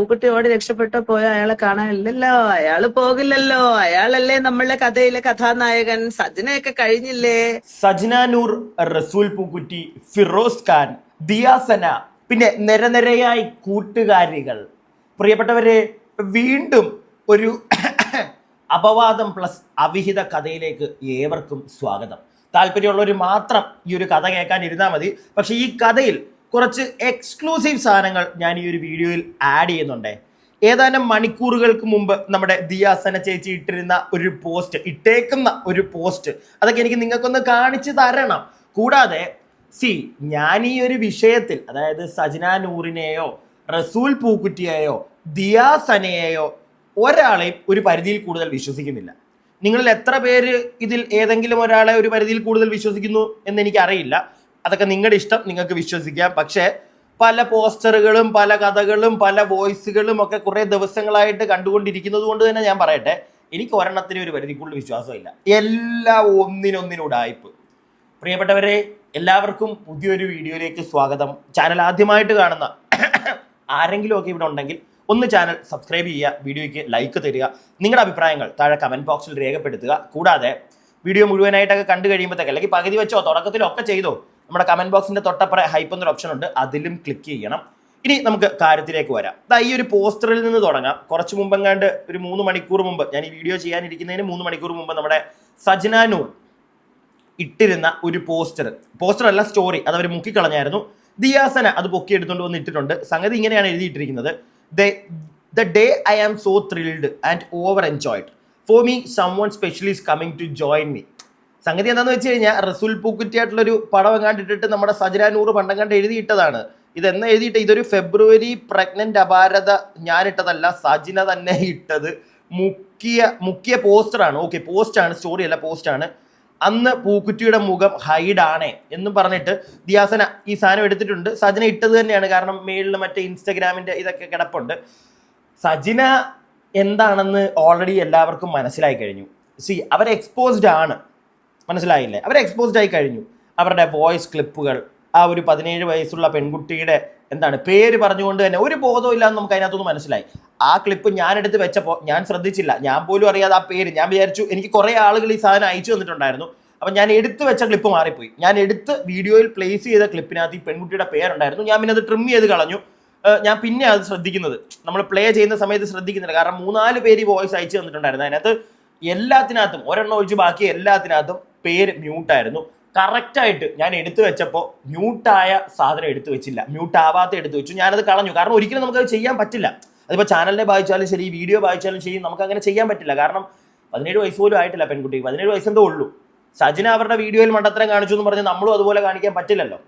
പൂക്കുട്ടിയോട് രക്ഷപ്പെട്ടോ പോയോ അയാളെ കാണാനില്ലല്ലോ, അയാള് പോകില്ലല്ലോ, അയാളല്ലേ നമ്മളുടെ കഥയിലെ കഥാനായകൻ. സജ്നയൊക്കെ കഴിഞ്ഞില്ലേ? സജ്ന നൂർ, റസൂൽ പൂക്കുറ്റി, ഫിറോസ് ഖാൻ, ദിയാസന, പിന്നെ നിരനിരയായി കൂട്ടുകാരികൾ. പ്രിയപ്പെട്ടവരെ, വീണ്ടും ഒരു അപവാദം പ്ലസ് അവിഹിത കഥയിലേക്ക് ഏവർക്കും സ്വാഗതം. താല്പര്യമുള്ളവർ മാത്രം ഈ ഒരു കഥ കേൾക്കാൻ ഇരുന്നാൽ മതി. പക്ഷെ ഈ കഥയിൽ കുറച്ച് എക്സ്ക്ലൂസീവ് സാധനങ്ങൾ ഞാൻ ഈ ഒരു വീഡിയോയിൽ ആഡ് ചെയ്യുന്നുണ്ട്. ഏതാനും മണിക്കൂറുകൾക്ക് മുമ്പ് നമ്മുടെ ദിയാസന ചേച്ചി ഇട്ടേക്കുന്ന ഒരു പോസ്റ്റ് അതൊക്കെ എനിക്ക് നിങ്ങൾക്കൊന്ന് കാണിച്ചു തരണം. കൂടാതെ ഞാൻ ഈ ഒരു വിഷയത്തിൽ, അതായത് സജ്ന നൂറിനെയോ റസൂൽ പൂക്കുറ്റിയെയോ ദിയാസനയെയോ ഒരാളെയും ഒരു പരിധിയിൽ കൂടുതൽ വിശ്വസിക്കുന്നില്ല. നിങ്ങളിൽ എത്ര പേര് ഇതിൽ ഏതെങ്കിലും ഒരാളെ ഒരു പരിധിയിൽ കൂടുതൽ വിശ്വസിക്കുന്നു എന്ന് എനിക്കറിയില്ല. അതൊക്കെ നിങ്ങളുടെ ഇഷ്ടം, നിങ്ങൾക്ക് വിശ്വസിക്കാം. പക്ഷേ പല പോസ്റ്ററുകളും പല കഥകളും പല വോയിസുകളും ഒക്കെ കുറേ ദിവസങ്ങളായിട്ട് കണ്ടുകൊണ്ടിരിക്കുന്നത് കൊണ്ട് തന്നെ ഞാൻ പറയട്ടെ, എനിക്ക് ഒരെണ്ണത്തിന് ഒരു പരിധി കൂടുതൽ വിശ്വാസമില്ല. എല്ലാം ഒന്നിനൊന്നിനോടായിപ്പ്. പ്രിയപ്പെട്ടവരെ, എല്ലാവർക്കും പുതിയൊരു വീഡിയോയിലേക്ക് സ്വാഗതം. ചാനൽ ആദ്യമായിട്ട് കാണുന്ന ആരെങ്കിലും ഒക്കെ ഇവിടെ ഉണ്ടെങ്കിൽ ഒന്ന് ചാനൽ സബ്സ്ക്രൈബ് ചെയ്യുക, വീഡിയോയ്ക്ക് ലൈക്ക് തരിക, നിങ്ങളുടെ അഭിപ്രായങ്ങൾ താഴെ കമൻറ്റ് ബോക്സിൽ രേഖപ്പെടുത്തുക. കൂടാതെ വീഡിയോ മുഴുവനായിട്ടൊക്കെ കണ്ടു കഴിയുമ്പോഴത്തേക്ക്, അല്ലെങ്കിൽ പകുതി വെച്ചോ തുടക്കത്തിലോ ഒക്കെ ചെയ്തോ, നമ്മുടെ കമൻറ്റ് ബോക്സിൻ്റെ തൊട്ടപ്പുറം ഹൈപ്പ് എന്നൊരു ഓപ്ഷൻ ഉണ്ട്, അതിലും ക്ലിക്ക് ചെയ്യണം. ഇനി നമുക്ക് കാര്യത്തിലേക്ക് വരാം. ഈ ഒരു പോസ്റ്ററിൽ നിന്ന് തുടങ്ങാം. കുറച്ച് മുമ്പെങ്ങാണ്ട് ഒരു 3 മണിക്കൂർ മുമ്പ്, ഞാൻ ഈ വീഡിയോ ചെയ്യാനിരിക്കുന്നതിന് 3 മണിക്കൂർ മുമ്പ് നമ്മുടെ സജ്ന നൂർ ഇട്ടിരുന്ന ഒരു പോസ്റ്റർ അല്ല സ്റ്റോറി, അത് അവർ മുക്കിക്കളഞ്ഞായിരുന്നു. ദിയാസന അത് പൊക്കി എടുത്തുകൊണ്ട് വന്ന് ഇട്ടിട്ടുണ്ട്. സംഗതി ഇങ്ങനെയാണ് എഴുതിയിട്ടിരിക്കുന്നത്: The day I am so thrilled and over enjoyed. For me, someone special is coming to join me. സംഗതി എന്താണെന്ന് വെച്ച് കഴിഞ്ഞാൽ, റസൂൽ പൂക്കുറ്റിയായിട്ടുള്ളൊരു പടം എങ്ങാണ്ടിട്ടിട്ട് നമ്മുടെ സജ്ന നൂർ പണ്ടങ്ങാണ്ട് എഴുതിയിട്ടതാണ്. ഇതെന്നാ എഴുതിയിട്ട്, ഇതൊരു ഫെബ്രുവരി പ്രഗ്നന്റ് അപാരത ഞാനിട്ടതല്ല, സജ്ന തന്നെ ഇട്ടത് മുക്കിയ പോസ്റ്ററാണ്. ഓക്കെ, പോസ്റ്റാണ്, സ്റ്റോറി അല്ല, പോസ്റ്റാണ്. അന്ന് പൂക്കുറ്റിയുടെ മുഖം ഹൈഡാണേ എന്നും പറഞ്ഞിട്ട് ദിയാസന ഈ സാധനം എടുത്തിട്ടുണ്ട്. സജ്ന ഇട്ടത് തന്നെയാണ്, കാരണം മേളിൽ മറ്റേ ഇൻസ്റ്റഗ്രാമിൻ്റെ ഇതൊക്കെ കിടപ്പുണ്ട്. സജ്ന എന്താണെന്ന് ഓൾറെഡി എല്ലാവർക്കും മനസ്സിലായി കഴിഞ്ഞു. അവർ എക്സ്പോസ്ഡ് ആണ്, മനസ്സിലായില്ലേ? അവർ എക്സ്പോസ്ഡ് ആയി കഴിഞ്ഞു. അവരുടെ വോയിസ് ക്ലിപ്പുകൾ, ആ ഒരു 17 വയസ്സുള്ള പെൺകുട്ടിയുടെ പേര് പറഞ്ഞുകൊണ്ട് തന്നെ ഒരു ബോധവും ഇല്ലാന്ന് നമുക്ക് അതിനകത്തൊന്ന് മനസ്സിലായി. ആ ക്ലിപ്പ് ഞാൻ എടുത്ത് വെച്ചപ്പോൾ ഞാൻ ശ്രദ്ധിച്ചില്ല, ഞാൻ പോലും അറിയാതെ ആ പേര് ഞാൻ വിചാരിച്ചു. എനിക്ക് കുറേ ആളുകൾ ഈ സാധനം അയച്ചു തന്നിട്ടുണ്ടായിരുന്നു. അപ്പം ഞാൻ എടുത്ത് വെച്ച ക്ലിപ്പ് മാറിപ്പോയി. ഞാൻ എടുത്ത് വീഡിയോയിൽ പ്ലേസ് ചെയ്ത ക്ലിപ്പിനകത്ത് ഈ പെൺകുട്ടിയുടെ പേരുണ്ടായിരുന്നു. ഞാൻ പിന്നെ അത് ട്രിം ചെയ്ത് കളഞ്ഞു. ഞാൻ പിന്നെ അത് ശ്രദ്ധിക്കുന്നത്, നമ്മൾ പ്ലേ ചെയ്യുന്ന സമയത്ത് ശ്രദ്ധിക്കുന്നില്ല. കാരണം 3-4 പേര് ഈ വോയിസ് അയച്ചു തന്നിട്ടുണ്ടായിരുന്നു. അതിനകത്ത് എല്ലാത്തിനകത്തും, ഒരെണ്ണം ഒഴിച്ച് ബാക്കി എല്ലാത്തിനകത്തും പേര് മ്യൂട്ടായിരുന്നു. കറക്റ്റായിട്ട് ഞാൻ എടുത്തു വെച്ചപ്പോൾ മ്യൂട്ടായ സാധനം എടുത്തു വെച്ചില്ല, മ്യൂട്ട് ആവാത്ത എടുത്തു വെച്ചു. ഞാനത് കളഞ്ഞു. കാരണം ഒരിക്കലും നമുക്കത് ചെയ്യാൻ പറ്റില്ല. അതിപ്പോൾ ചാനലിനെ ബാധിച്ചാലും ശരി, വീഡിയോ ബാധിച്ചാലും ശരി, നമുക്ക് അങ്ങനെ ചെയ്യാൻ പറ്റില്ല. കാരണം 17 വയസ്സ് പോലും ആയിട്ടില്ല പെൺകുട്ടി, 17 വയസ്സെന്തോ ഉള്ളൂ. സജ്ന അവരുടെ വീഡിയോയിൽ മണ്ടത്തരം കാണിച്ചു എന്ന് പറഞ്ഞ് നമ്മളും അതുപോലെ കാണിക്കാൻ പറ്റില്ലല്ലോ.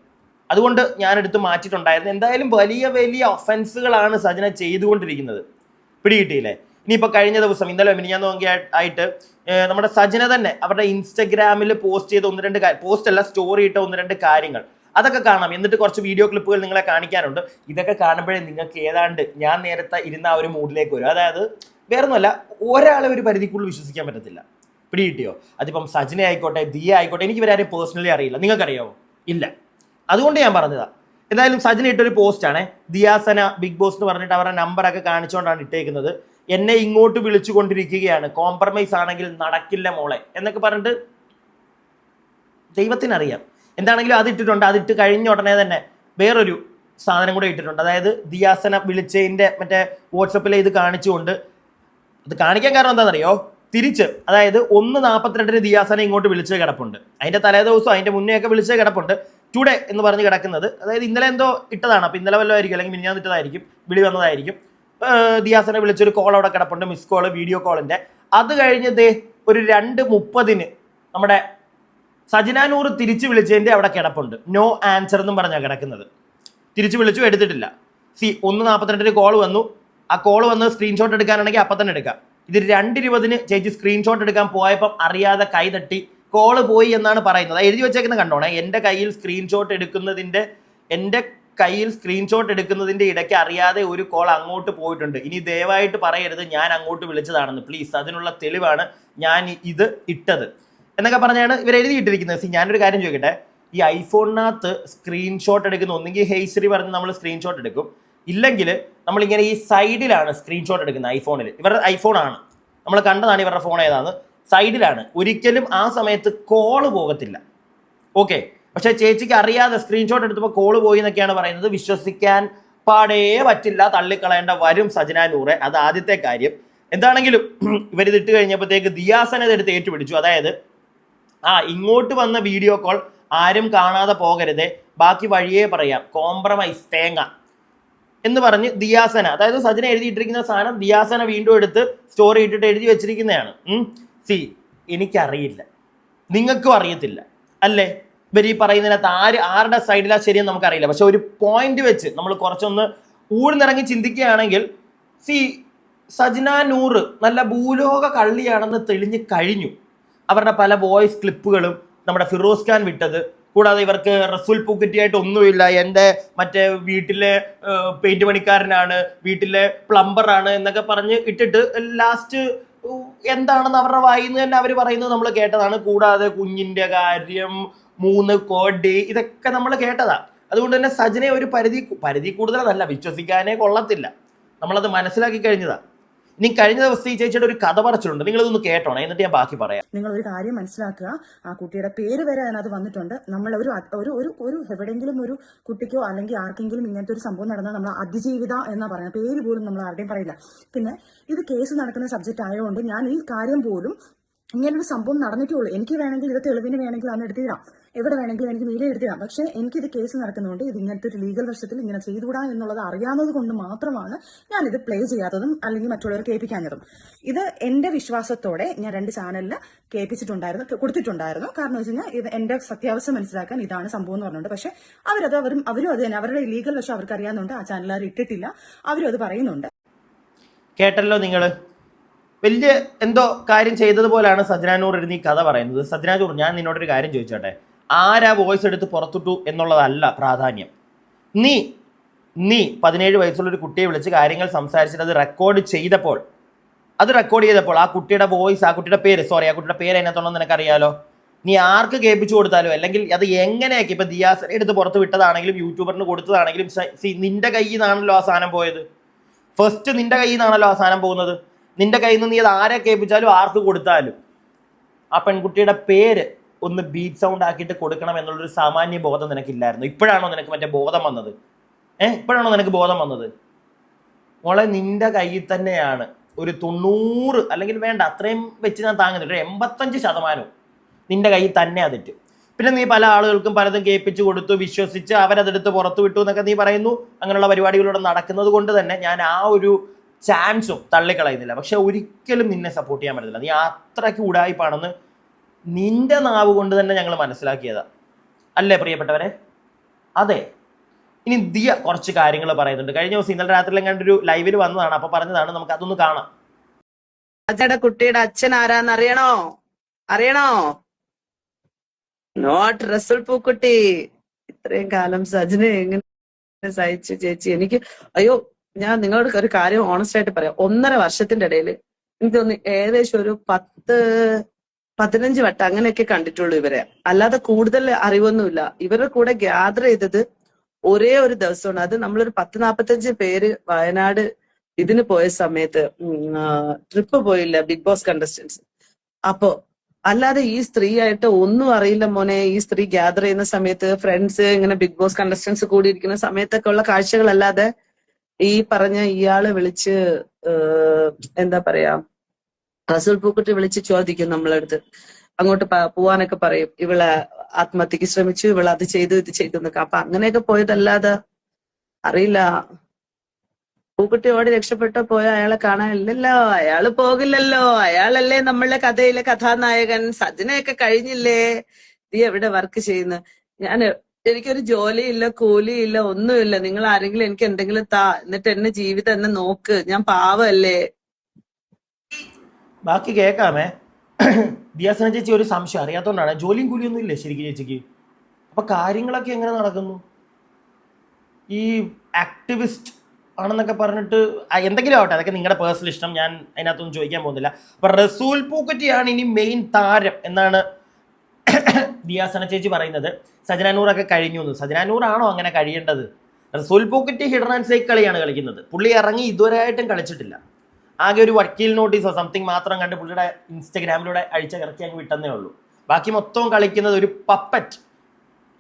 അതുകൊണ്ട് ഞാനെടുത്ത് മാറ്റിയിട്ടുണ്ടായിരുന്നു. എന്തായാലും വലിയ വലിയ ഒഫൻസുകളാണ് സജ്ന ചെയ്തുകൊണ്ടിരിക്കുന്നത്. പിടികിട്ടിയില്ലേ? ഇനിയിപ്പോൾ കഴിഞ്ഞ ദിവസം, ഇന്നലെ മിനിഞ്ഞാന്ന് ആയിട്ട് നമ്മുടെ സജ്ന തന്നെ അവരുടെ ഇൻസ്റ്റഗ്രാമിൽ പോസ്റ്റ് ചെയ്ത 1-2 പോസ്റ്റ് അല്ല, സ്റ്റോറി ഇട്ട 1-2 കാര്യങ്ങൾ അതൊക്കെ കാണാം. എന്നിട്ട് കുറച്ച് വീഡിയോ ക്ലിപ്പുകൾ നിങ്ങളെ കാണിക്കാനുണ്ട്. ഇതൊക്കെ കാണുമ്പോഴേ നിങ്ങൾക്ക് ഏതാണ്ട് ഞാൻ നേരത്തെ ഇരുന്ന ആ ഒരു മൂഡിലേക്ക് വരും. അതായത് വേറൊന്നുമല്ല, ഒരാളെ ഒരു പരിധിക്കുള്ളിൽ വിശ്വസിക്കാൻ പറ്റത്തില്ല. പിടികിട്ടിയോ? അതിപ്പം സജ്ന ആയിക്കോട്ടെ, ദിയ ആയിക്കോട്ടെ, എനിക്ക് ഇവരാരെയും പേഴ്സണലി അറിയില്ല. നിങ്ങൾക്കറിയാമോ? ഇല്ല. അതുകൊണ്ട് ഞാൻ പറഞ്ഞതാ. എന്തായാലും സജ്ന ഇട്ടൊരു പോസ്റ്റാണ്. ദിയാസന ബിഗ് ബോസ് എന്ന് പറഞ്ഞിട്ട് അവരുടെ നമ്പറൊക്കെ കാണിച്ചുകൊണ്ടാണ് ഇട്ടേക്കുന്നത്. എന്നെ ഇങ്ങോട്ട് വിളിച്ചു കൊണ്ടിരിക്കുകയാണ്, കോംപ്രമൈസ് ആണെങ്കിൽ നടക്കില്ല മോളെ എന്നൊക്കെ പറഞ്ഞിട്ട്. ദൈവത്തിനറിയാം. എന്താണെങ്കിലും അത് ഇട്ടിട്ടുണ്ട്. അതിട്ട് കഴിഞ്ഞ ഉടനെ തന്നെ വേറൊരു സാധനം കൂടെ ഇട്ടിട്ടുണ്ട്. അതായത് ദിയാസന വിളിച്ചതിൻ്റെ മറ്റേ വാട്സപ്പിലെ ഇത് കാണിച്ചുകൊണ്ട്, ഇത് കാണിക്കാൻ കാരണം എന്താണെന്നറിയോ? തിരിച്ച്, അതായത് 1:42 ദിയാസന ഇങ്ങോട്ട് വിളിച്ച് കിടപ്പുണ്ട്. അതിൻ്റെ തലേദിവസം അതിൻ്റെ മുന്നേ ഒക്കെ വിളിച്ച് കിടപ്പുണ്ട്. ടുഡേ എന്ന് പറഞ്ഞ് കിടക്കുന്നത്, അതായത് ഇന്നലെ എന്തോ ഇട്ടതാണ്. അപ്പോൾ ഇന്നലെ വല്ലതും ആയിരിക്കും, അല്ലെങ്കിൽ മിനിഞ്ഞാന്ന് ഇട്ടതായിരിക്കും, വിളി വന്നതായിരിക്കും. ദിയാസന വിളിച്ചൊരു കോൾ അവിടെ കിടപ്പുണ്ട്, മിസ് കോള്, വീഡിയോ കോളിൻ്റെ. അത് കഴിഞ്ഞ് ഒരു 2:30 നമ്മുടെ സജ്ന നൂർ തിരിച്ച് വിളിച്ചതിൻ്റെ അവിടെ കിടപ്പുണ്ട്. നോ ആൻസർ എന്നും പറഞ്ഞാൽ കിടക്കുന്നത്. തിരിച്ച് വിളിച്ചു, എടുത്തിട്ടില്ല. 1:42 കോൾ വന്നു. ആ കോൾ വന്ന് സ്ക്രീൻഷോട്ട് എടുക്കാനാണെങ്കിൽ അപ്പം തന്നെ എടുക്കാം. ഇത് 2:20 ചേച്ചി സ്ക്രീൻഷോട്ട് എടുക്കാൻ പോയപ്പം അറിയാതെ കൈ തട്ടി കോള് പോയി എന്നാണ് പറയുന്നത്. എഴുതി വെച്ചേക്കുന്നത് കണ്ടോണേ. എൻ്റെ കയ്യിൽ സ്ക്രീൻഷോട്ട് എടുക്കുന്നതിൻ്റെ ഇടയ്ക്ക് അറിയാതെ ഒരു കോൾ അങ്ങോട്ട് പോയിട്ടുണ്ട്. ഇനി ദയവായിട്ട് പറയരുത് ഞാൻ അങ്ങോട്ട് വിളിച്ചതാണെന്ന്, പ്ലീസ്. അതിനുള്ള തെളിവാണ് ഞാൻ ഇത് ഇട്ടത് എന്നൊക്കെ പറഞ്ഞാണ് ഇവർ എഴുതിയിട്ടിരിക്കുന്നത്. ഞാനൊരു കാര്യം ചോദിക്കട്ടെ, ഈ ഐഫോണിനകത്ത് സ്ക്രീൻഷോട്ട് എടുക്കുന്ന, ഒന്നെങ്കിൽ ഹെയ്സറി പറഞ്ഞ് നമ്മൾ സ്ക്രീൻഷോട്ട് എടുക്കും, ഇല്ലെങ്കിൽ നമ്മളിങ്ങനെ ഈ സൈഡിലാണ് സ്ക്രീൻഷോട്ട് എടുക്കുന്നത് ഐഫോണിൽ. ഇവരുടെ ഐഫോണാണ്, നമ്മൾ കണ്ടതാണ് ഇവരുടെ ഫോൺ ഏതാണ്, സൈഡിലാണ്. ഒരിക്കലും ആ സമയത്ത് കോള് പോകത്തില്ല. ഓക്കെ, പക്ഷെ ചേച്ചിക്ക് അറിയാതെ സ്ക്രീൻഷോട്ട് എടുത്തപ്പോൾ കോള് പോയി എന്നൊക്കെയാണ് പറയുന്നത്. വിശ്വസിക്കാൻ പാടേ പറ്റില്ല, തള്ളിക്കളയേണ്ട വരും സജന നൂറെ. അത് ആദ്യത്തെ കാര്യം. എന്താണെങ്കിലും ഇവരിത് ഇട്ട് കഴിഞ്ഞപ്പോഴത്തേക്ക് ദിയാസന ഇതെടുത്ത് ഏറ്റുപിടിച്ചു. അതായത് ഇങ്ങോട്ട് വന്ന വീഡിയോ കോൾ ആരും കാണാതെ പോകരുതേ, ബാക്കി വഴിയേ പറയാം, കോംപ്രമൈസ് തേങ്ങ എന്ന് പറഞ്ഞ് ദിയാസന, അതായത് സജന എഴുതിയിട്ടിരിക്കുന്ന സാധനം ദിയാസന വീണ്ടും എടുത്ത് സ്റ്റോറി ഇട്ടിട്ട് എഴുതി വെച്ചിരിക്കുന്നതാണ്. എനിക്കറിയില്ല, നിങ്ങൾക്കും അറിയത്തില്ല അല്ലേ? ഇവർ ഈ പറയുന്നതിനകത്ത് ആരുടെ സൈഡിലാ ശരിയെന്ന് നമുക്കറിയില്ല. പക്ഷെ ഒരു പോയിന്റ് വെച്ച് നമ്മൾ കുറച്ചൊന്ന് ഊഴ്ന്നിറങ്ങി ചിന്തിക്കുകയാണെങ്കിൽ സജന നൂറ് നല്ല ഭൂലോക കള്ളിയാണെന്ന് തെളിഞ്ഞ് കഴിഞ്ഞു. അവരുടെ പല വോയിസ് ക്ലിപ്പുകളും നമ്മുടെ ഫിറോസ് ഖാൻ വിട്ടത്, കൂടാതെ ഇവർക്ക് റസൂൽ പൂക്കുറ്റിയായിട്ട് ഒന്നുമില്ല, എൻ്റെ മറ്റേ വീട്ടിലെ പെയിന്റ് പണിക്കാരനാണ്, വീട്ടിലെ പ്ലംബറാണ് എന്നൊക്കെ പറഞ്ഞ് ഇട്ടിട്ട് ലാസ്റ്റ് എന്താണെന്ന് അവരുടെ വായിന്ന് തന്നെ അവർ പറയുന്നത് നമ്മൾ കേട്ടതാണ്. കൂടാതെ കുഞ്ഞിൻ്റെ കാര്യം, 3 കോടി, ഇതൊക്കെ നമ്മൾ കേട്ടതാ. അതുകൊണ്ട് തന്നെ സജനെ ഒരു പരിധി കൂടുതലല്ല, വിശ്വസിക്കാനേ കൊള്ളത്തില്ല. നമ്മളത് മനസ്സിലാക്കി കഴിഞ്ഞതാ. ഇനി കഴിഞ്ഞ ദിവസം ഈ ചേച്ചിയുടെ ഒരു കഥ പറച്ചിലുണ്ട്, നിങ്ങളിതൊന്ന് കേട്ടോണേ, എന്നിട്ട് ഞാൻ ബാക്കി പറയാം. നിങ്ങൾ ഒരു കാര്യം മനസ്സിലാക്കുക, ആ കുട്ടിയുടെ പേര് വരെ അതിനകത്ത് വന്നിട്ടുണ്ട്. നമ്മൾ ഒരു എവിടെയെങ്കിലും ഒരു കുട്ടിക്കോ അല്ലെങ്കിൽ ആർക്കെങ്കിലും ഇങ്ങനത്തെ ഒരു സംഭവം നടന്നാൽ നമ്മൾ അതിജീവിത എന്നാ പറയുന്നത്, പേര് പോലും നമ്മൾ ആരുടെയും പറയില്ല. പിന്നെ ഇത് കേസ് നടക്കുന്ന സബ്ജക്റ്റ് ആയതുകൊണ്ട് ഞാൻ ഈ കാര്യം പോലും ഇങ്ങനൊരു സംഭവം നടന്നിട്ടേ ഉള്ളൂ. എനിക്ക് വേണമെങ്കിൽ ഇത് തെളിവിന് വേണമെങ്കിൽ അന്ന് എടുത്തിടാം, എവിടെ വേണമെങ്കിലും എനിക്ക് വീഡിയോ എടുത്തിടാം. പക്ഷേ എനിക്കിത് കേസ് നടക്കുന്നതുകൊണ്ട് ഇത് ഇങ്ങനത്തെ ഒരു ലീഗൽ വശത്തിൽ ഇങ്ങനെ ചെയ്തുകൂടാ എന്നുള്ളത് അറിയാവുന്നത് കൊണ്ട് മാത്രമാണ് ഞാനിത് പ്ലേ ചെയ്യാത്തതും അല്ലെങ്കിൽ മറ്റുള്ളവർ കേൾപ്പിക്കാഞ്ഞതും. ഇത് എന്റെ വിശ്വാസത്തോടെ ഞാൻ 2 ചാനലിൽ കൊടുത്തിട്ടുണ്ടായിരുന്നു. കാരണം വെച്ച് കഴിഞ്ഞാൽ ഇത് എന്റെ സത്യാവസ്ഥ മനസ്സിലാക്കാൻ ഇതാണ് സംഭവം എന്ന് പറഞ്ഞുകൊണ്ട്. പക്ഷെ അവരും അത് തന്നെ അവരുടെ ലീഗൽ വശം അവർക്ക് അറിയാവുന്നുണ്ട്. ആ ചാനലുകാർ ഇട്ടിട്ടില്ല, അവരും അത് പറയുന്നുണ്ട്. കേട്ടല്ലോ നിങ്ങൾ, വലിയ എന്തോ കാര്യം ചെയ്തതുപോലെയാണ് സജന നൂർ ഇരുന്ന് ഈ കഥ പറയുന്നത്. സജന നൂർ, ഞാൻ നിന്നോടൊരു കാര്യം ചോദിച്ചോട്ടെ, ആരാ വോയിസ് എടുത്ത് പുറത്തിട്ടു എന്നുള്ളതല്ല പ്രാധാന്യം. നീ 17 വയസ്സുള്ളൊരു കുട്ടിയെ വിളിച്ച് കാര്യങ്ങൾ സംസാരിച്ചിട്ട് അത് റെക്കോർഡ് ചെയ്തപ്പോൾ ആ കുട്ടിയുടെ വോയിസ്, ആ കുട്ടിയുടെ പേര് അതിനകത്തുണ്ടെന്ന് നിനക്കറിയാലോ. നീ ആർക്ക് കേൾപ്പിച്ചു കൊടുത്താലോ, അല്ലെങ്കിൽ അത് എങ്ങനെയൊക്കെ ഇപ്പം ദിയാസന എടുത്ത് പുറത്ത് വിട്ടതാണെങ്കിലും യൂട്യൂബറിന് കൊടുത്തതാണെങ്കിലും നിന്റെ കയ്യിൽ നിന്നാണല്ലോ ആ സാധനം പോയത്. ഫസ്റ്റ് നിന്റെ കയ്യിൽ നിന്നാണല്ലോ ആ സാധനം പോകുന്നത്. നിന്റെ കയ്യിൽ നിന്ന് നീ അത് ആരെ കേൾപ്പിച്ചാലും ആർക്ക് കൊടുത്താലും ആ പെൺകുട്ടിയുടെ പേര് ഒന്ന് ബീറ്റ് സൗണ്ട് ആക്കിയിട്ട് കൊടുക്കണം എന്നുള്ളൊരു സാമാന്യ ബോധം നിനക്കില്ലായിരുന്നു. ഇപ്പോഴാണോ നിനക്ക് മറ്റേ ബോധം വന്നത്? ഇപ്പോഴാണോ നിനക്ക് ബോധം വന്നത്? മോളെ, നിന്റെ കയ്യിൽ തന്നെയാണ് ഒരു 90, അല്ലെങ്കിൽ വേണ്ട അത്രയും വെച്ച് ഞാൻ താങ്ങുന്നില്ല, ഒരു 85% നിന്റെ കയ്യിൽ തന്നെ അതിട്ട്. പിന്നെ നീ പല ആളുകൾക്കും പലതും കേൾപ്പിച്ചു കൊടുത്തു, വിശ്വസിച്ച് അവരതെടുത്ത് പുറത്തു വിട്ടു എന്നൊക്കെ നീ പറയുന്നു. അങ്ങനെയുള്ള പരിപാടികളിലൂടെ നടക്കുന്നത് കൊണ്ട് തന്നെ ഞാൻ ആ ഒരു ചാൻസും തള്ളിക്കളയുന്നില്ല. പക്ഷെ ഒരിക്കലും നിന്നെ സപ്പോർട്ട് ചെയ്യാൻ പറ്റില്ല. നീ അത്രയ്ക്ക് ഉടായിപ്പാണെന്ന് നിന്റെ നാവ് കൊണ്ട് തന്നെ ഞങ്ങൾ മനസ്സിലാക്കിയതാ, അല്ലേ പ്രിയപ്പെട്ടവരെ? അതെ. ഇനി ദിയ കുറച്ച് കാര്യങ്ങൾ പറയുന്നുണ്ട്. കഴിഞ്ഞ ദിവസം ഇന്നലെ രാത്രി കണ്ടൊരു ലൈവിൽ വന്നതാണ്, അപ്പൊ പറഞ്ഞതാണ്, നമുക്ക് അതൊന്ന് കാണാം. സജയുടെ കുട്ടിയുടെ അച്ഛൻ ആരാന്ന് അറിയണോ? നോട്ട് റസൂൽ പൂക്കുട്ടി. ഇത്രയും കാലം സജനെ എങ്ങനെ സഹിച്ചു ചേച്ചി? എനിക്ക് ഞാൻ നിങ്ങളോട് ഒരു കാര്യം ഓണസ്റ്റ് ആയിട്ട് പറയാം. 1.5 വർഷത്തിന്റെ ഇടയിൽ എനിക്ക് തോന്നി ഏകദേശം ഒരു 10-15 വട്ടം അങ്ങനെയൊക്കെ കണ്ടിട്ടുള്ളൂ ഇവരെ, അല്ലാതെ കൂടുതൽ അറിവൊന്നുമില്ല. ഇവരുടെ കൂടെ ഗ്യാദർ ചെയ്തത് ഒരേ ഒരു ദിവസമാണ്. അത് നമ്മളൊരു 10-45 പേര് വയനാട് ഇതിന് പോയ സമയത്ത് ട്രിപ്പ് പോയില്ല, ബിഗ് ബോസ് കണ്ടസ്റ്റൻസ്. അപ്പോ അല്ലാതെ ഈ സ്ത്രീ ആയിട്ട് ഒന്നും അറിയില്ല മോനെ. ഈ സ്ത്രീ ഗ്യാദർ ചെയ്യുന്ന സമയത്ത് ഫ്രണ്ട്സ് ഇങ്ങനെ ബിഗ് ബോസ് കണ്ടസ്റ്റൻസ് കൂടിയിരിക്കുന്ന സമയത്തൊക്കെ ഉള്ള കാഴ്ചകളല്ലാതെ ഈ പറഞ്ഞ ഇയാള് വിളിച്ച് എന്താ പറയാ, റസൂൽ പൂക്കുട്ടി വിളിച്ച് ചോദിക്കും നമ്മളടുത്ത്, അങ്ങോട്ട് പോവാനൊക്കെ പറയും, ഇവളെ ആത്മഹത്യക്ക് ശ്രമിച്ചു, ഇവള് അത് ചെയ്തു ഇത് ചെയ്തു എന്നൊക്കെ. അപ്പൊ അങ്ങനെയൊക്കെ പോയതല്ലാതെ അറിയില്ല. പൂക്കുട്ടി ഓടി രക്ഷപ്പെട്ടോ പോയ അയാളെ കാണാനില്ലല്ലോ, അയാള് പോകില്ലല്ലോ, അയാളല്ലേ നമ്മളുടെ കഥയിലെ കഥാനായകൻ. സജനയൊക്കെ കഴിഞ്ഞില്ലേ, നീ എവിടെ വർക്ക് ചെയ്യുന്നു? എനിക്കൊരു ജോലിയില്ല, കൂലിയില്ല, ഒന്നുമില്ല. നിങ്ങൾ ആരെങ്കിലും എനിക്ക് എന്തെങ്കിലും താ, എന്നിട്ട് എന്നെ ജീവിതം എന്നെ നോക്ക്, ഞാൻ പാവല്ലേ. ബാക്കി കേൾക്കാമേ. ദിയാസന ചേച്ചി ഒരു സംശയം അറിയാത്തോണ്ടാണ്, ജോലിയും കൂലിയൊന്നും ഇല്ലേ ശരിക്കും ചേച്ചിക്ക്? അപ്പൊ കാര്യങ്ങളൊക്കെ എങ്ങനെ നടക്കുന്നു? ഈ ആക്ടിവിസ്റ്റ് ആണെന്നൊക്കെ പറഞ്ഞിട്ട് എന്തെങ്കിലും ആവട്ടെ, അതൊക്കെ നിങ്ങളുടെ പേഴ്സണൽ ഇഷ്ടം, ഞാൻ അതിനകത്തൊന്നും ചോദിക്കാൻ പോകുന്നില്ല. അപ്പൊ റസൂൽ പൂക്കുറ്റിയാണ് ഇനി മെയിൻ താരം എന്നാണ് ദിയാസന ചേച്ചി പറയുന്നത്. സജന നൂറൊക്കെ കഴിഞ്ഞു എന്ന്. സജന നൂറാണോ അങ്ങനെ കഴിയേണ്ടത്? റസൂൽ പൂക്കുറ്റി ഹിഡൻ ആൻഡ് സേക്ക് കളിയാണ് കളിക്കുന്നത്. പുള്ളി ഇറങ്ങി ഇതുവരെയായിട്ടും കളിച്ചിട്ടില്ല. ആകെ ഒരു വക്കീൽ നോട്ടീസോ സംതിങ് മാത്രം കണ്ട് പുള്ളിയുടെ ഇൻസ്റ്റഗ്രാമിലൂടെ അഴിച്ചിറക്കി അങ്ങ് വിട്ടെന്നേ ഉള്ളൂ. ബാക്കി മൊത്തം കളിക്കുന്നത് ഒരു പപ്പറ്റ്,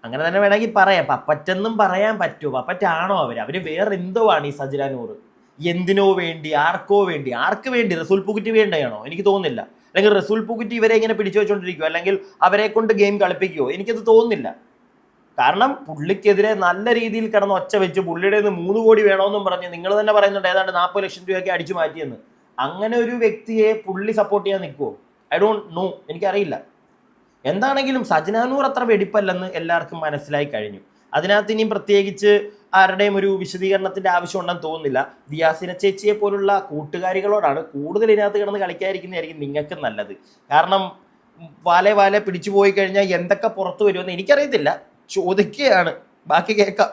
അങ്ങനെ തന്നെ വേണമെങ്കിൽ പറയാം. പപ്പറ്റെന്നും പറയാൻ പറ്റുമോ? പപ്പറ്റാണോ അവര് വേറെ എന്തോ ആണ് ഈ സജിന നൂർ. എന്തിനോ വേണ്ടി, ആർക്കോ വേണ്ടി, ആർക്ക് വേണ്ടി? റസൂൽ പൂക്കുറ്റി വേണ്ടയാണോ? എനിക്ക് തോന്നുന്നില്ല. അല്ലെങ്കിൽ റസൂൽ പൂക്കുറ്റി ഇവരെ ഇങ്ങനെ പിടിച്ചു വെച്ചോണ്ടിരിക്കുവോ, അല്ലെങ്കിൽ അവരെ കൊണ്ട് ഗെയിം കളിപ്പിക്കുവോ? എനിക്കത് തോന്നുന്നില്ല. കാരണം പുള്ളിക്കെതിരെ നല്ല രീതിയിൽ കിടന്ന് ഒച്ച വെച്ച് പുള്ളിയുടെ 3 കോടി വേണമെന്നും പറഞ്ഞ് നിങ്ങൾ തന്നെ പറയുന്നുണ്ട് ഏതാണ്ട് 40 ലക്ഷം രൂപയൊക്കെ അടിച്ചു മാറ്റിയെന്ന്. അങ്ങനെ ഒരു വ്യക്തിയെ പുള്ളി സപ്പോർട്ട് ചെയ്യാൻ നിൽക്കുമോ? ഐ ഡോണ്ട് നോ, എനിക്കറിയില്ല. എന്താണെങ്കിലും സജിന നൂർ അത്ര വെടിപ്പല്ലെന്ന് എല്ലാവർക്കും മനസ്സിലായി കഴിഞ്ഞു. അതിനകത്ത് ഇനിയും പ്രത്യേകിച്ച് ആരുടെയും ഒരു വിശദീകരണത്തിന്റെ ആവശ്യം ഉണ്ടെന്ന് തോന്നുന്നില്ല. ദിയാസിന ചേച്ചിയെ പോലുള്ള കൂട്ടുകാരികളോടാണ് കൂടുതൽ ഇതിനകത്ത് കിടന്ന് കളിക്കാതിരിക്കുന്നതായിരിക്കും നിങ്ങൾക്ക് നല്ലത്. കാരണം വാലെ പിടിച്ചു പോയി കഴിഞ്ഞാൽ എന്തൊക്കെ പുറത്തു വരുമെന്ന് എനിക്കറിയത്തില്ല, ചോദിക്കുകയാണ്. ബാക്കി കേൾക്കാം.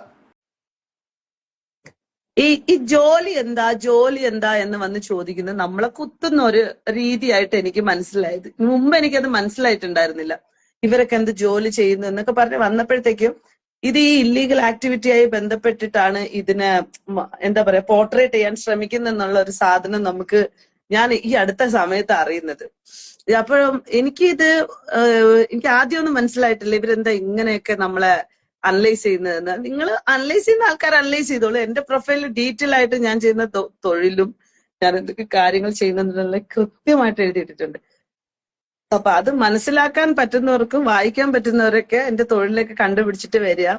ഈ ജോലി എന്താ എന്ന് വന്ന് ചോദിക്കുന്നത് നമ്മളെ കുത്തുന്ന ഒരു രീതിയായിട്ട് എനിക്ക് മനസ്സിലായത്. മുമ്പ് എനിക്കത് മനസ്സിലായിട്ടുണ്ടായിരുന്നില്ല. ഇവരൊക്കെ എന്ത് ജോലി ചെയ്യുന്നു എന്നൊക്കെ പറഞ്ഞ് വന്നപ്പോഴത്തേക്കും ഇത് ഈ ഇല്ലീഗൽ ആക്ടിവിറ്റിയായി ബന്ധപ്പെട്ടിട്ടാണ് ഇതിനെ എന്താ പറയാ പോർട്രേറ്റ് ചെയ്യാൻ ശ്രമിക്കുന്നെന്നുള്ള ഒരു സാധനം ഞാൻ ഈ അടുത്ത സമയത്ത് അറിയുന്നത്. അപ്പോഴും എനിക്ക് ആദ്യമൊന്നും മനസ്സിലായിട്ടില്ല ഇവരെന്താ ഇങ്ങനെയൊക്കെ നമ്മളെ അനലൈസ് ചെയ്യുന്നതെന്ന്. നിങ്ങൾ അനലൈസ് ചെയ്യുന്ന ആൾക്കാർ അനലൈസ് ചെയ്തോളൂ. എന്റെ പ്രൊഫൈലിൽ ഡീറ്റെയിൽ ആയിട്ട് ഞാൻ ചെയ്യുന്ന തൊഴിലും ഞാൻ എന്തൊക്കെ കാര്യങ്ങൾ ചെയ്യുന്നതിനുള്ള കൃത്യമായിട്ട് എഴുതിയിട്ടിട്ടുണ്ട്. അപ്പൊ അത് മനസ്സിലാക്കാൻ പറ്റുന്നവർക്കും വായിക്കാൻ പറ്റുന്നവരൊക്കെ എന്റെ തൊഴിലേക്ക് കണ്ടുപിടിച്ചിട്ട് വരിക.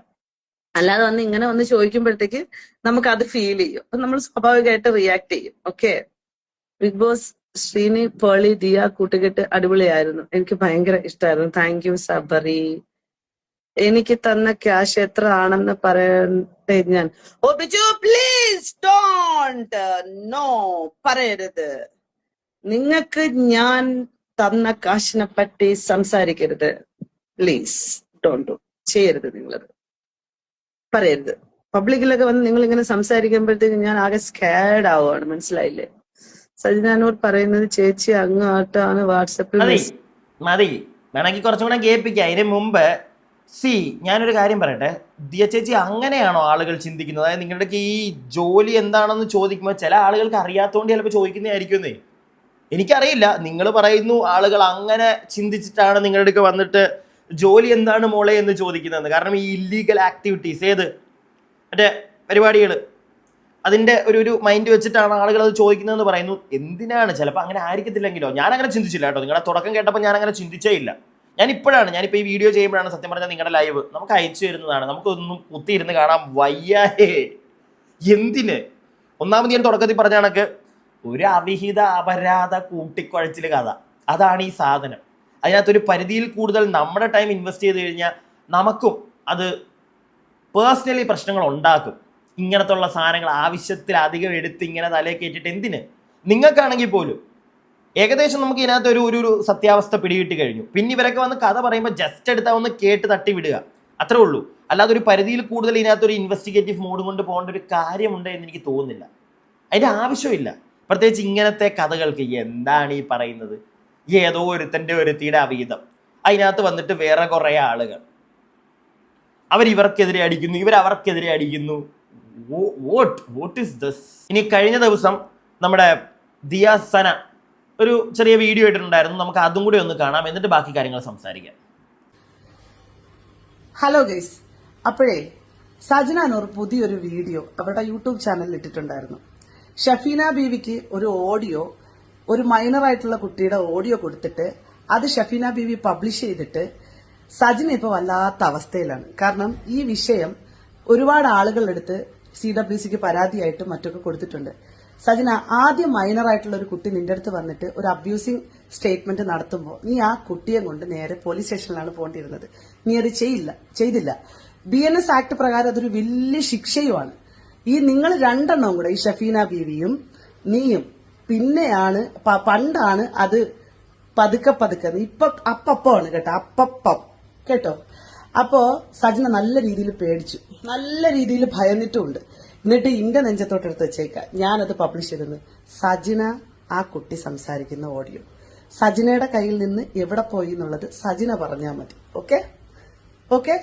അല്ലാതെ ഇങ്ങനെ വന്ന് ചോദിക്കുമ്പോഴത്തേക്ക് നമുക്ക് അത് ഫീൽ ചെയ്യും. അപ്പൊ നമ്മൾ സ്വാഭാവികമായിട്ട് റിയാക്ട് ചെയ്യും. Okay, Big Boss Sreeni, Pearly, Diya കൂട്ടുകെട്ട് അടിപൊളിയായിരുന്നു. എനിക്ക് ഭയങ്കര ഇഷ്ടമായിരുന്നു. Thank you Sabari. എനിക്ക് തന്ന ക്യാഷ് എത്ര ആണെന്ന് പറയട്ടെ ഞാൻ? Oh Biju please don't, no പറയരുത്. നിങ്ങൾക്ക് ഞാൻ തന്ന കാശിനെ പറ്റി സംസാരിക്കരുത്. പ്ലീസ് ഡോണ്ട് ചെയ്യരുത്. നിങ്ങളത് പറയരുത്. പബ്ലിക്കിലൊക്കെ വന്ന് നിങ്ങൾ ഇങ്ങനെ സംസാരിക്കുമ്പോഴത്തേക്ക് ഞാൻ ആകെ സ്കാഡ് ആവുകയാണ്. മനസ്സിലായില്ലേ? സജിനാനൂർ പറയുന്നത് ചേച്ചി അങ്ങോട്ടാണ് വാട്സപ്പിൽ മതി. വേണമെങ്കിൽ കുറച്ചും കൂടെ കേൾപ്പിക്കാം. അതിന് മുമ്പ് ഞാനൊരു കാര്യം പറയട്ടെ. ദിയ ചേച്ചി അങ്ങനെയാണോ ആളുകൾ ചിന്തിക്കുന്നത്? അതായത് നിങ്ങളുടെ ഈ ജോലി എന്താണെന്ന് ചോദിക്കുമ്പോൾ ചില ആളുകൾക്ക് അറിയാത്തതുകൊണ്ട് ചിലപ്പോൾ ചോദിക്കുന്നതായിരിക്കുന്നേ. എനിക്കറിയില്ല. നിങ്ങൾ പറയുന്നു ആളുകൾ അങ്ങനെ ചിന്തിച്ചിട്ടാണ് നിങ്ങളുടെ അടുക്ക് വന്നിട്ട് ജോലി എന്താണ് മോളെ എന്ന് ചോദിക്കുന്നത്. കാരണം ഈ ഇല്ലീഗൽ ആക്ടിവിറ്റീസ് മറ്റേ പരിപാടികൾ അതിൻ്റെ ഒരു മൈൻഡ് വെച്ചിട്ടാണ് ആളുകൾ അത് ചോദിക്കുന്നതെന്ന് പറയുന്നു. എന്തിനാണ്? ചിലപ്പോൾ അങ്ങനെ ആയിരിക്കത്തില്ലെങ്കിലോ. ഞാൻ അങ്ങനെ ചിന്തിച്ചില്ല കേട്ടോ. നിങ്ങളുടെ തുടക്കം കേട്ടപ്പോൾ ഞാൻ അങ്ങനെ ചിന്തിച്ചേ ഇല്ല. ഞാനിപ്പോൾ ഈ വീഡിയോ ചെയ്യുമ്പോഴാണ് സത്യം പറഞ്ഞാൽ നിങ്ങളുടെ ലൈവ് നമുക്ക് അയച്ചു തരുന്നതാണ്. നമുക്കൊന്നും കുത്തിയിരുന്ന് കാണാൻ വയ്യാഹേ. എന്തിന്? ഒന്നാമത് ഞാൻ തുടക്കത്തിൽ പറഞ്ഞ കണക്ക് ഒരു അവിഹിത അപരാധ കൂട്ടിക്കുഴച്ചിൽ കഥ, അതാണ് ഈ സാധനം. അതിനകത്തൊരു പരിധിയിൽ കൂടുതൽ നമ്മുടെ ടൈം ഇൻവെസ്റ്റ് ചെയ്ത് കഴിഞ്ഞാൽ നമുക്കും അത് പേഴ്സണലി പ്രശ്നങ്ങൾ ഉണ്ടാക്കും. ഇങ്ങനത്തുള്ള സാധനങ്ങൾ ആവശ്യത്തിലധികം എടുത്ത് ഇങ്ങനെ തലയിൽ കയറ്റിട്ട് എന്തിന്? നിങ്ങൾക്കാണെങ്കിൽ പോലും ഏകദേശം നമുക്ക് ഇതിനകത്ത് ഒരു സത്യാവസ്ഥ പിടികിട്ടി കഴിഞ്ഞു. പിന്നെ ഇവരൊക്കെ വന്ന് കഥ പറയുമ്പോൾ ജസ്റ്റ് എടുത്താൽ ഒന്ന് കേട്ട് തട്ടി വിടുക, അത്രേ ഉള്ളൂ. അല്ലാതെ ഒരു പരിധിയിൽ കൂടുതൽ ഇതിനകത്തൊരു ഇൻവെസ്റ്റിഗേറ്റീവ് മോഡ് കൊണ്ട് പോകേണ്ട ഒരു കാര്യമുണ്ട് എന്ന് എനിക്ക് തോന്നുന്നില്ല. അതിൻ്റെ ആവശ്യമില്ല. പ്രത്യേകിച്ച് ഇങ്ങനത്തെ കഥകൾക്ക്. എന്താണ് ഈ പറയുന്നത്? ഏതോ ഒരുത്തിയുടെ അവിഹിതം, അതിനകത്ത് വന്നിട്ട് വേറെ കുറേ ആളുകൾ അവരിവർക്കെതിരെ അടിക്കുന്നു, അവർക്കെതിരെ അടിക്കുന്നു. What is this? ഇനി കഴിഞ്ഞ ദിവസം നമ്മുടെ ദിയാസന ഒരു ചെറിയ വീഡിയോ ഇട്ടിട്ടുണ്ടായിരുന്നു. നമുക്ക് അതും കൂടി ഒന്ന് കാണാം, എന്നിട്ട് ബാക്കി കാര്യങ്ങൾ സംസാരിക്കാം. ഹലോ ഗൈസ്, അപ്പോഴേ സജിന നൂർ പുതിയൊരു വീഡിയോ അവരുടെ യൂട്യൂബ് ചാനലിൽ ഇട്ടിട്ടുണ്ടായിരുന്നു. ഷഫീന ബീവിക്ക് ഒരു ഓഡിയോ, ഒരു മൈനർ ആയിട്ടുള്ള കുട്ടിയുടെ ഓഡിയോ കൊടുത്തിട്ട് അത് ഷഫീന ബീവി പബ്ലിഷ് ചെയ്തിട്ട് സജിന ഇപ്പൊ വല്ലാത്ത അവസ്ഥയിലാണ്. കാരണം ഈ വിഷയം ഒരുപാട് ആളുകളെടുത്ത് CWCക്ക് പരാതിയായിട്ടും മറ്റൊക്കെ കൊടുത്തിട്ടുണ്ട്. സജിന, ആദ്യം മൈനർ ആയിട്ടുള്ള ഒരു കുട്ടി നിന്റെ അടുത്ത് വന്നിട്ട് ഒരു അബ്യൂസിംഗ് സ്റ്റേറ്റ്മെന്റ് നടത്തുമ്പോൾ നീ ആ കുട്ടിയെ കൊണ്ട് നേരെ പോലീസ് സ്റ്റേഷനിലാണ് പോകേണ്ടിയിരുന്നത്. നീ അത് ചെയ്തില്ല. BNS ആക്ട് പ്രകാരം അതൊരു വലിയ ശിക്ഷയുമാണ്. ഈ നിങ്ങൾ രണ്ടെണ്ണവും കൂടെ, ഈ ഷഫീന ബീവിയും നീയും, പിന്നെയാണ് പണ്ടാണ് അത് പതുക്കെ ഇപ്പൊ അപ്പപ്പാണ് കേട്ടോ. അപ്പോ സജിന നല്ല രീതിയിൽ പേടിച്ചു, നല്ല രീതിയിൽ ഭയന്നിട്ടുമുണ്ട്. എന്നിട്ട് ഇന്റെ നെഞ്ചത്തോട്ടെടുത്ത് വെച്ചേക്കാം ഞാനത് പബ്ലിഷ് ചെയ്തെന്ന്. സജിന ആ കുട്ടി സംസാരിക്കുന്ന ഓഡിയോ സജിനയുടെ കയ്യിൽ നിന്ന് എവിടെ പോയി എന്നുള്ളത് സജിന പറഞ്ഞാൽ മതി. ഓക്കെ.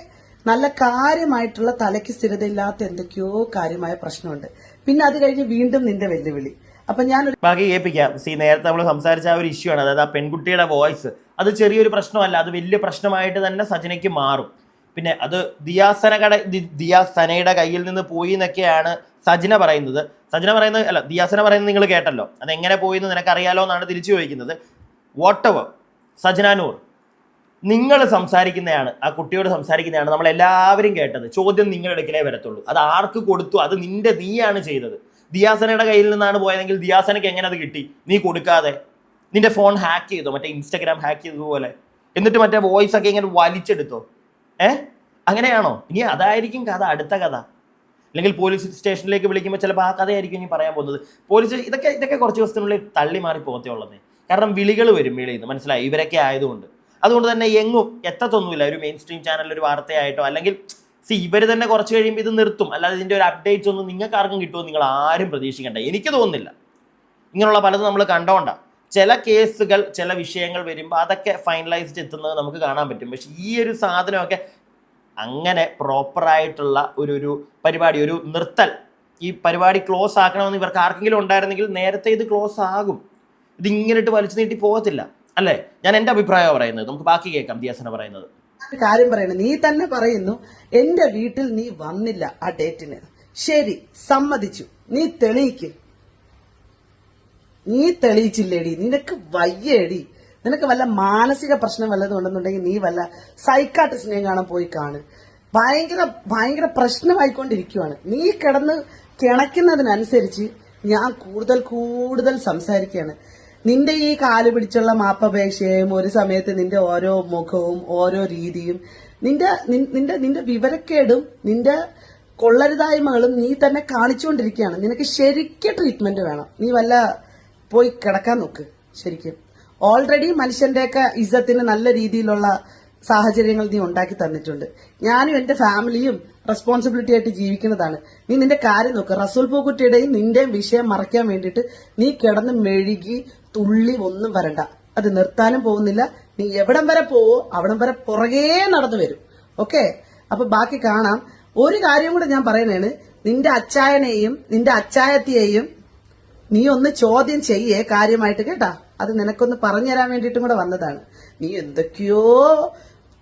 നല്ല കാര്യമായിട്ടുള്ള തലയ്ക്ക് സ്ഥിരതയില്ലാത്ത എന്തൊക്കെയോ കാര്യമായ പ്രശ്നമുണ്ട്. പിന്നെ അത് കഴിഞ്ഞ് വീണ്ടും നിന്റെ വെല്ലുവിളി. അപ്പൊ ഞാൻ ബാക്കി കേൾപ്പിക്കാം. നേരത്തെ നമ്മൾ സംസാരിച്ച ആ ഒരു ഇഷ്യൂ ആണ്, അതായത് ആ പെൺകുട്ടിയുടെ വോയിസ്. അത് ചെറിയൊരു പ്രശ്നമല്ല, അത് വലിയ പ്രശ്നമായിട്ട് തന്നെ സജനയ്ക്ക് മാറും. പിന്നെ അത് ദിയാസനയുടെ കയ്യിൽ നിന്ന് പോയി എന്നൊക്കെയാണ് സജന പറയുന്നത്. ദിയാസന പറയുന്നത് നിങ്ങൾ കേട്ടല്ലോ. അതെങ്ങനെ പോയി എന്ന് നിനക്കറിയാലോ എന്നാണ് തിരിച്ചു ചോദിക്കുന്നത്. വാട്ടെവർ സജനാനൂർ, നിങ്ങൾ സംസാരിക്കുന്നതാണ്, ആ കുട്ടിയോട് സംസാരിക്കുന്നതാണ് നമ്മളെല്ലാവരും കേട്ടത്. ചോദ്യം നിങ്ങളുടെ അടുക്കലേ വരത്തുള്ളൂ. അത് ആർക്ക് കൊടുത്തു? അത് നീയാണ് ചെയ്തത്. ദിയാസനയുടെ കയ്യിൽ നിന്നാണ് പോയതെങ്കിൽ ദിയാസനയ്ക്ക് എങ്ങനെ അത് കിട്ടി? നീ കൊടുക്കാതെ. നിന്റെ ഫോൺ ഹാക്ക് ചെയ്തോ, മറ്റേ ഇൻസ്റ്റാഗ്രാം ഹാക്ക് ചെയ്തതുപോലെ? എന്നിട്ട് മറ്റേ വോയിസ് ഒക്കെ ഇങ്ങനെ വലിച്ചെടുത്തോ? അങ്ങനെയാണോ? ഇനി അതായിരിക്കും കഥ, അടുത്ത കഥ. അല്ലെങ്കിൽ പോലീസ് സ്റ്റേഷനിലേക്ക് വിളിക്കുമ്പോൾ ചിലപ്പോൾ ആ കഥയായിരിക്കും ഇനി പറയാൻ പോകുന്നത്. പോലീസ് ഇതൊക്കെ കുറച്ച് ദിവസത്തിനുള്ളിൽ തള്ളി മാറി പോകത്തേ ഉള്ളതേ. കാരണം വിളികൾ വരും വെളിയിൽ നിന്ന്, മനസ്സിലായി? ഇവരൊക്കെ ആയതുകൊണ്ട്. അതുകൊണ്ട് തന്നെ എങ്ങും എത്തത്തൊന്നുമില്ല ഒരു മെയിൻ സ്ട്രീം ചാനലിൽ ഒരു വാർത്തയായിട്ടോ. അല്ലെങ്കിൽ ഇവർ തന്നെ കുറച്ച് കഴിയുമ്പോൾ ഇത് നിർത്തും. അല്ലാതെ ഇതിൻ്റെ ഒരു അപ്ഡേറ്റ്സ് ഒന്നും നിങ്ങൾക്ക് ആർക്കും കിട്ടുമോ നിങ്ങൾ ആരും പ്രതീക്ഷിക്കേണ്ട. എനിക്ക് തോന്നുന്നില്ല. ഇങ്ങനെയുള്ള പലതും നമ്മൾ കണ്ടോണ്ടാണ്. ചില കേസുകൾ, ചില വിഷയങ്ങൾ വരുമ്പോൾ അതൊക്കെ ഫൈനലൈസ്ഡ് എത്തുന്നത് നമുക്ക് കാണാൻ പറ്റും. പക്ഷെ ഈ ഒരു സാധനമൊക്കെ അങ്ങനെ പ്രോപ്പറായിട്ടുള്ള ഒരു പരിപാടി, ഒരു നിർത്തൽ, ഈ പരിപാടി ക്ലോസ് ആക്കണമെന്ന് ഇവർക്ക് ആർക്കെങ്കിലും ഉണ്ടായിരുന്നെങ്കിൽ നേരത്തെ ഇത് ക്ലോസ് ആകും. ഇത് ഇങ്ങനെയിട്ട് വലിച്ചു നീട്ടി പോകത്തില്ല, അല്ലേ? ഞാൻ എൻ്റെ അഭിപ്രായം പറയുന്നത്. നമുക്ക് ബാക്കി കേൾക്കാം ദിയാസന പറയുന്നത്. കാര്യം പറയണ, നീ തന്നെ പറയുന്നു എന്റെ വീട്ടിൽ നീ വന്നില്ല ആ ഡേറ്റിന്. ശരി, സമ്മതിച്ചു. നീ തെളിയിക്കും. നീ തെളിയിച്ചില്ലേടി? നിനക്ക് വയ്യേടി. നിനക്ക് വല്ല മാനസിക പ്രശ്നം വല്ലതും ഉണ്ടെന്നുണ്ടെങ്കിൽ നീ വല്ല സൈക്കാട്രിസ്റ്റിനെയും കാണാൻ പോയി കാണ്. ഭയങ്കര പ്രശ്നമായിക്കൊണ്ടിരിക്കുവാണ്. നീ കിടന്ന് കിണക്കുന്നതിനനുസരിച്ച് ഞാൻ കൂടുതൽ സംസാരിക്കുകയാണ്. നിന്റെ ഈ കാല് പിടിച്ചുള്ള മാപ്പപേക്ഷയും ഒരു സമയത്ത് നിന്റെ ഓരോ മുഖവും ഓരോ രീതിയും, നിന്റെ വിവരക്കേടും നിന്റെ കൊള്ളരുതായ്മകളും നീ തന്നെ കാണിച്ചുകൊണ്ടിരിക്കുകയാണ്. നിനക്ക് ശരിക്കും ട്രീറ്റ്മെന്റ് വേണം. നീ വല്ല പോയി കിടക്കാൻ നോക്ക്. ശരിക്കും ഓൾറെഡി മനുഷ്യന്റെയൊക്കെ ഇസ്സത്തിന് നല്ല രീതിയിലുള്ള സാഹചര്യങ്ങൾ നീ ഉണ്ടാക്കി തന്നിട്ടുണ്ട്. ഞാനും എന്റെ ഫാമിലിയും റെസ്പോൺസിബിലിറ്റി ആയിട്ട് ജീവിക്കുന്നതാണ്. നീ നിന്റെ കാര്യം നോക്ക്. റസൂൽ പൂക്കുട്ടിയുടെയും നിന്റെയും വിഷയം മറയ്ക്കാൻ വേണ്ടിയിട്ട് നീ കിടന്ന് മെഴുകി തുള്ളി ഒന്നും വരണ്ട. അത് നിർത്താനും പോകുന്നില്ല. നീ എവിടം വരെ പോവോ അവിടം വരെ പുറകേ നടന്നു വരും. ഓക്കെ, അപ്പൊ ബാക്കി കാണാം. ഒരു കാര്യം കൂടെ ഞാൻ പറയുന്നതാണ്, നിന്റെ അച്ചായനെയും നിന്റെ അച്ചായത്തിയെയും നീ ഒന്ന് ചോദ്യം ചെയ്യേ കാര്യമായിട്ട്, കേട്ടാ? അത് നിനക്കൊന്ന് പറഞ്ഞു തരാൻ വേണ്ടിയിട്ടും കൂടെ വന്നതാണ്. നീ എന്തൊക്കെയോ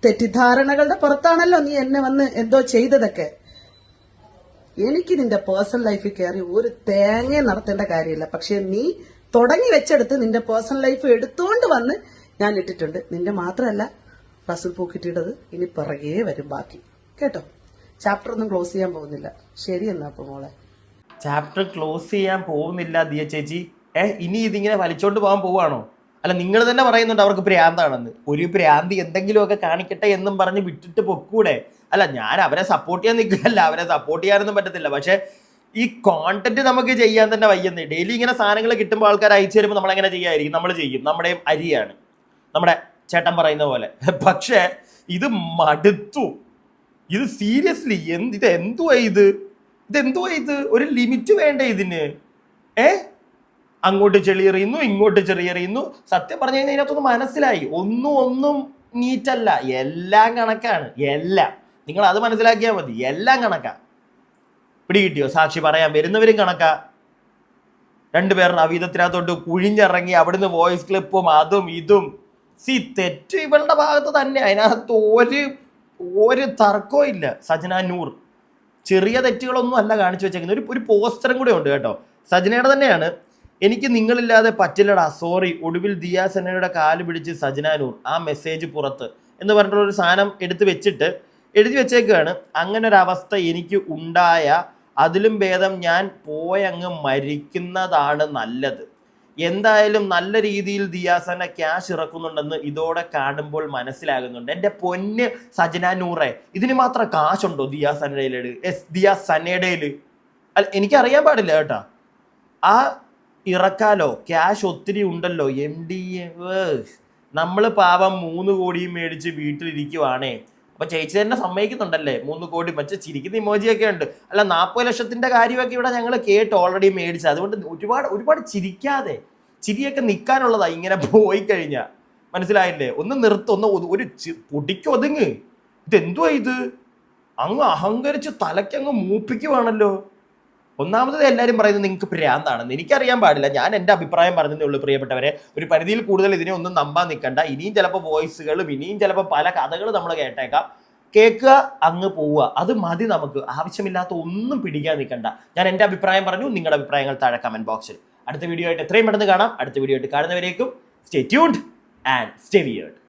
തെറ്റിദ്ധാരണകളുടെ പുറത്താണല്ലോ നീ എന്നെ വന്ന് എന്തോ ചെയ്തതൊക്കെ. എനിക്ക് നിന്റെ പേഴ്സണൽ ലൈഫിൽ കയറി ഒരു തേങ്ങ നടത്തേണ്ട കാര്യമില്ല. പക്ഷെ നീ തുടങ്ങി വെച്ചെടുത്ത് നിന്റെ പേഴ്സണൽ ലൈഫ് എടുത്തുകൊണ്ട് വന്ന് ഞാൻ ഇട്ടിട്ടുണ്ട്. നിന്റെ മാത്രമല്ല റസൂൽ പൂക്കുറ്റിയുടേത് ഇനി പിറകേ വരും ബാക്കി, കേട്ടോ? ചാപ്റ്റർ ഒന്നും ക്ലോസ് ചെയ്യാൻ പോകുന്നില്ല. ശരി എന്നാ അപ്പൊ മോളെ. ചാപ്റ്റർ ക്ലോസ് ചെയ്യാൻ പോകുന്നില്ല ദിയ ചേച്ചി. ഇനി ഇതിങ്ങനെ വലിച്ചോണ്ട് പോകാൻ പോവാണോ? അല്ല, നിങ്ങൾ തന്നെ പറയുന്നുണ്ട് അവർക്ക് ഭ്രാന്താണെന്ന്. ഒരു ഭ്രാന്തി എന്തെങ്കിലുമൊക്കെ കാണിക്കട്ടെ എന്നും പറഞ്ഞ് വിട്ടിട്ട് പൊക്കൂടെ? അല്ല, ഞാൻ അവരെ സപ്പോർട്ട് ചെയ്യാൻ നിൽക്കുകയല്ല, അവരെ സപ്പോർട്ട് ചെയ്യാനൊന്നും പറ്റത്തില്ല. പക്ഷെ ഈ കോണ്ടന്റ് നമുക്ക് ചെയ്യാൻ തന്നെ വയ്യുന്നേ. ഡെയിലി ഇങ്ങനെ സാധനങ്ങൾ കിട്ടുമ്പോൾ ആൾക്കാർ അയച്ചു തരുമ്പോൾ നമ്മളെങ്ങനെ ചെയ്യായിരിക്കും? നമ്മൾ ചെയ്യും. നമ്മുടെയും അരിയാണ്, നമ്മുടെ ചേട്ടൻ പറയുന്ന പോലെ. പക്ഷെ ഇത് മടുത്തു. ഇത് സീരിയസ്ലി ഇതെന്തുവാ ഇത്? ഒരു ലിമിറ്റ് വേണ്ടേ ഇതിന്? അങ്ങോട്ട് ചെളിയെറിയുന്നു, ഇങ്ങോട്ട് ചെളിയെറിയുന്നു. സത്യം പറഞ്ഞു കഴിഞ്ഞാൽ ഇതിനകത്തൊന്ന് മനസ്സിലായി, ഒന്നും നീറ്റല്ല, എല്ലാം കണക്കാണ്. എല്ലാം നിങ്ങൾ അത് മനസ്സിലാക്കിയാൽ മതി. എല്ലാം കണക്കാ. പിടികിട്ടിയോ? സാക്ഷി പറയാൻ വരുന്നവരും കണക്കാ. രണ്ടുപേരുടെ അവീതത്തിനകത്തോട്ട് കുഴിഞ്ഞിറങ്ങി അവിടുന്ന് വോയിസ് ക്ലിപ്പും അതും ഇതും. തെറ്റ് ഇവളുടെ ഭാഗത്ത് തന്നെ. അതിനകത്ത് ഒരു തർക്കവും ഇല്ല. സജനാനൂർ ചെറിയ തെറ്റുകളൊന്നും അല്ല കാണിച്ചു വെച്ചേക്കുന്നത്. ഒരു പോസ്റ്ററും കൂടെ ഉണ്ട് കേട്ടോ, സജനയുടെ തന്നെയാണ്. എനിക്ക് നിങ്ങളില്ലാതെ പറ്റില്ലടാ, സോറി. ഒടുവിൽ ദിയാസനയുടെ കാല് പിടിച്ച് സജനാനൂർ. ആ മെസ്സേജ് പുറത്ത് എന്ന് പറഞ്ഞിട്ടുള്ളൊരു സാധനം എഴുതി വെച്ചേക്കുകയാണ്. അങ്ങനെ ഒരു അവസ്ഥ എനിക്ക് ഉണ്ടായ അതിലും ഭേദം ഞാൻ പോയങ്ങ് മരിക്കുന്നതാണ് നല്ലത്. എന്തായാലും നല്ല രീതിയിൽ ദിയാസന ക്യാഷ് ഇറക്കുന്നുണ്ടെന്ന് ഇതോടെ കാണുമ്പോൾ മനസ്സിലാകുന്നുണ്ട്. എൻ്റെ പൊന്ന് സജനാനൂറെ, ഇതിന് മാത്രം കാശുണ്ടോ ദിയാസനയുടെ? അല്ല, എനിക്കറിയാൻ പാടില്ല കേട്ടോ. ആ ഇറക്കാലോ, ക്യാഷ് ഒത്തിരി ഉണ്ടല്ലോ. നമ്മൾ പാവം 3 കോടിയും മേടിച്ച് വീട്ടിലിരിക്കുവാണേ. അപ്പൊ ചേച്ചി തന്നെ സമ്മതിക്കുന്നുണ്ടല്ലേ 3 കോടി. പക്ഷെ ചിരിക്കുന്ന ഇമോജിയൊക്കെ ഉണ്ട്. അല്ല, 40 ലക്ഷത്തിന്റെ കാര്യമൊക്കെ ഇവിടെ ഞങ്ങൾ കേട്ട് ഓൾറെഡി മേടിച്ചത്. അതുകൊണ്ട് ഒരുപാട് ചിരിക്കാതെ, ചിരിയൊക്കെ നിൽക്കാനുള്ളതാ ഇങ്ങനെ പോയി കഴിഞ്ഞാൽ. മനസ്സിലായില്ലേ? ഒന്ന് നിർത്ത്, ഒരു പൊടിക്കൊതുങ്ങ്. ഇതെന്തുവാ ഇത്? അങ്ങ് അഹങ്കരിച്ച് തലയ്ക്കങ്ങ് മൂപ്പിക്കുവാണല്ലോ. ഒന്നാമത് എല്ലാവരും പറയുന്നത് നിങ്ങൾക്ക് ഭ്രാന്താണെന്ന്. എനിക്കറിയാൻ പാടില്ല, ഞാൻ എൻ്റെ അഭിപ്രായം പറഞ്ഞതേ ഉള്ളൂ പ്രിയപ്പെട്ടവരെ. ഒരു പരിധിയിൽ കൂടുതൽ ഇതിനെ ഒന്നും നമ്പാൻ നിൽക്കണ്ട. ഇനിയും ചിലപ്പോൾ വോയിസുകളും ഇനിയും ചിലപ്പോൾ പല കഥകൾ നമ്മൾ കേട്ടേക്കാം. കേൾക്കുക, അങ്ങ് പോവുക, അത് മതി നമുക്ക്. ആവശ്യമില്ലാത്ത ഒന്നും പിടിക്കാൻ നിൽക്കണ്ട. ഞാൻ എൻ്റെ അഭിപ്രായം പറഞ്ഞു, നിങ്ങളുടെ അഭിപ്രായങ്ങൾ താഴെ കമന്റ് ബോക്സിൽ. അടുത്ത വീഡിയോ ആയിട്ട് എത്രയും പെട്ടെന്ന് കാണാം. അടുത്ത വീഡിയോ ആയിട്ട് കാണുന്നവരേക്കും stay tuned and stay weird.